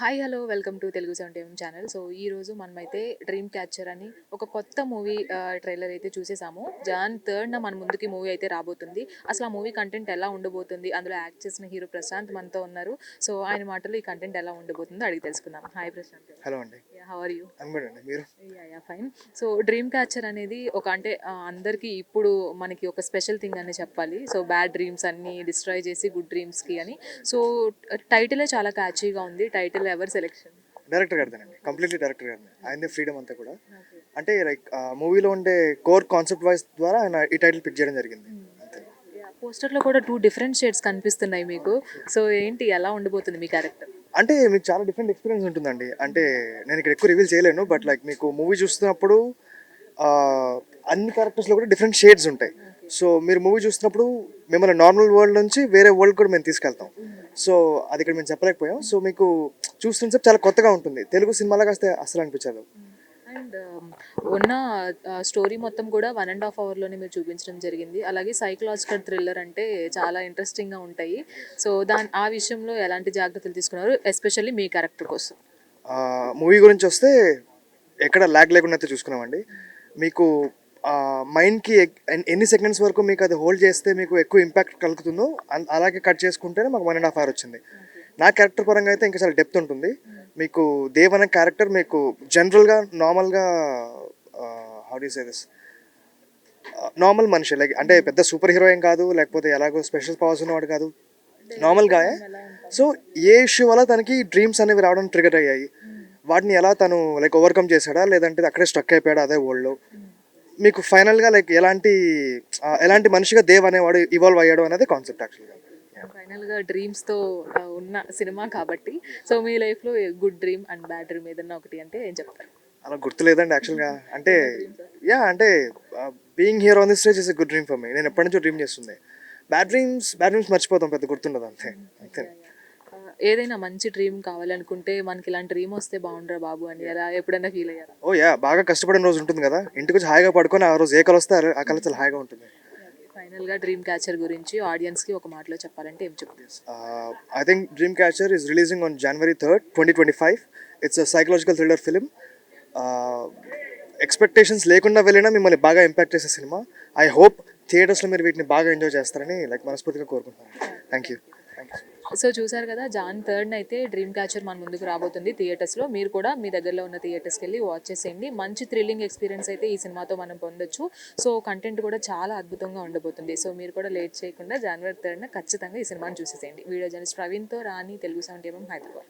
Hi hello welcome to Telugu 70 channel. So ఈరోజు మనమైతే dream catcher అని ఒక కొత్త మూవీ ట్రైలర్ అయితే చూసేసాము. జాన్ 3న మన ముందుకి మూవీ అయితే రాబోతుంది. అసలు ఆ మూవీ కంటెంట్ ఎలా ఉండబోతుంది, అందులో యాక్ట్ చేసిన హీరో ప్రశాంత్ మనతో ఉన్నారు. సో ఆయన మాటలు ఈ కంటెంట్ ఎలా ఉండబోతుందో అడిగి తెలుసుకుందాం. హాయ్ ప్రశాంత్. హలో అండి. How are you? అండి మీరు? ఫైన్. సో డ్రీమ్ క్యాచర్ అనేది ఒక అంటే అందరికీ ఇప్పుడు మనకి ఒక స్పెషల్ థింగ్ అని చెప్పాలి. సో బ్యాడ్ డ్రీమ్స్ అన్ని డిస్ట్రాయ్ చేసి గుడ్ డ్రీమ్స్కి అని. సో టైటిలే చాలా క్యాచీగా ఉంది. టైటిల్ ఎవరి సెలెక్షన్? డైరెక్టర్ గారిదేనండి, కంప్లీట్లీ డైరెక్టర్ గారిని. ఆయనదే ఫ్రీడమ్ అంతా కూడా. అంటే లైక్ మూవీలో ఉండే కోర్ కాన్సెప్ట్ వైజ్ ద్వారా ఆయన ఈ టైటిల్ పిక్ చేయడం జరిగింది. అంతే. పోస్టర్లో కూడా 2 డిఫరెంట్ షేడ్స్ కనిపిస్తున్నాయి మీకు. సో ఏంటి ఎలా ఉండబోతుంది మీ క్యారెక్టర్? అంటే మీకు చాలా డిఫరెంట్ ఎక్స్పీరియన్స్ ఉంటుందండి. అంటే నేను ఇక్కడ ఎక్కువ రివీల్ చేయలేను, బట్ లైక్ మీకు మూవీ చూస్తున్నప్పుడు అన్ని క్యారెక్టర్స్లో కూడా డిఫరెంట్ షేడ్స్ ఉంటాయి. సో మీరు మూవీ చూస్తున్నప్పుడు మిమ్మల్ని నార్మల్ వరల్డ్ నుంచి వేరే వరల్డ్ కూడా మేము తీసుకెళ్తాం. సో అది ఇక్కడ మేము చెప్పలేకపోయాం. సో మీకు చూస్తుంటే చాలా కొత్తగా ఉంటుంది. తెలుగు సినిమాలాగా వస్తే అసలు అనిపించదు. అండ్ ఉన్న స్టోరీ మొత్తం కూడా 1.5 అవర్లోనే మీరు చూపించడం జరిగింది. అలాగే సైకలాజికల్ థ్రిల్లర్ అంటే చాలా ఇంట్రెస్టింగ్గా ఉంటాయి. సో ఆ విషయంలో ఎలాంటి జాగ్రత్తలు తీసుకున్నారు, ఎస్పెషల్లీ మీ క్యారెక్టర్ కోసం? మూవీ గురించి వస్తే ఎక్కడ ల్యాగ్ లేకుండా అయితే చూసుకున్నామండి. మీకు మైండ్కి ఎన్ని సెకండ్స్ వరకు మీకు అది హోల్డ్ చేస్తే మీకు ఎక్కువ ఇంపాక్ట్ కలుగుతుందో అలాగే కట్ చేసుకుంటేనే మాకు 1.5 అవర్ వచ్చింది. నా క్యారెక్టర్ పరంగా అయితే ఇంకా చాలా డెప్త్ ఉంటుంది. మీకు దేవ్ అనే క్యారెక్టర్ మీకు జనరల్గా నార్మల్గా how do say this, normal మనిషి, లైక్ అంటే పెద్ద సూపర్ హీరో ఏం కాదు, లేకపోతే ఎలాగో స్పెషల్ పవర్స్ ఉన్నవాడు కాదు, నార్మల్గా. సో ఏ ఇష్యూ వల్ల తనకి డ్రీమ్స్ అనేవి రావడం ట్రిగర్ అయ్యాయి, వాటిని ఎలా తను లైక్ ఓవర్కమ్ చేశాడా, లేదంటే అక్కడే స్ట్రక్ అయిపోయాడా అదే వరల్డ్లో, మీకు ఫైనల్గా లైక్ ఎలాంటి మనిషిగా దేవ్ అనేవాడు ఇవాల్వ్ అయ్యాడు అనేది కాన్సెప్ట్ యాక్చువల్గా. ఫైనల్గా డ్రీమ్స్తో ఉన్న సినిమా కాబట్టి, సో మీ లైఫ్లో good dream and bad dream ఏదన్నా ఒకటి అంటే ఏం చెప్తారు? అలా గుర్తులేదండి యాక్చువల్గా. అంటే అంటే being here on this stage is a good dream for me. నేను ఎప్పటి నుంచో డ్రీమ్ చేస్తుంది. బ్యాడ్ డ్రీమ్స్ మర్చిపోతాం, పెద్ద గుర్తుండదు అంతే అంతే. ఏదైనా మంచి డ్రీమ్ కావాలనుకుంటే మనకి ఇలాంటి డ్రీమ్ వస్తే బాగుండరా బాబు అని ఎలా ఎప్పుడైనా ఫీల్ అయ్యారా? ఓ బాగా కష్టపడిన రోజు ఉంటుంది కదా, ఇంటికి వచ్చి హాయిగా పడుకొని ఆ రోజు ఏ కళ వస్తే ఆ కళ చాలా హాయిగా ఉంటుంది. ఫైనల్గా డ్రీమ్ క్యాచర్ గురించి ఆడియన్స్కి ఒక మాటలో చెప్పాలంటే ఏం చెప్తారు? I think dream catcher is releasing on January 3rd, 2025. It's a psychological thriller film. Expectations లేకుండా వెళ్ళినా మిమ్మల్ని బాగా ఇంపాక్ట్ చేసే సినిమా. ఐ హోప్ థియేటర్స్లో మీరు వీటిని బాగా ఎంజాయ్ చేస్తారని లైక్ మనస్ఫూర్తిగా కోరుకుంటున్నాను. Thank you. సో చూసారు కదా, జాన్ 3న అయితే డ్రీమ్ క్యాచర్ మన ముందుకు రాబోతుంది థియేటర్స్లో. మీరు కూడా మీ దగ్గరలో ఉన్న థియేటర్స్కి వెళ్ళి వాచ్ చేసేయండి. మంచి థ్రిల్లింగ్ ఎక్స్పీరియన్స్ అయితే ఈ సినిమాతో మనం పొందొచ్చు. సో కంటెంట్ కూడా చాలా అద్భుతంగా ఉండబోతుంది. సో మీరు కూడా లేట్ చేయకుండా January 3న ఖచ్చితంగా ఈ సినిమాని చూసేసేయండి. వీడియో జర్నలిస్ట్ ప్రవీణ్తో రాణి, తెలుగు 70 హైదరాబాద్.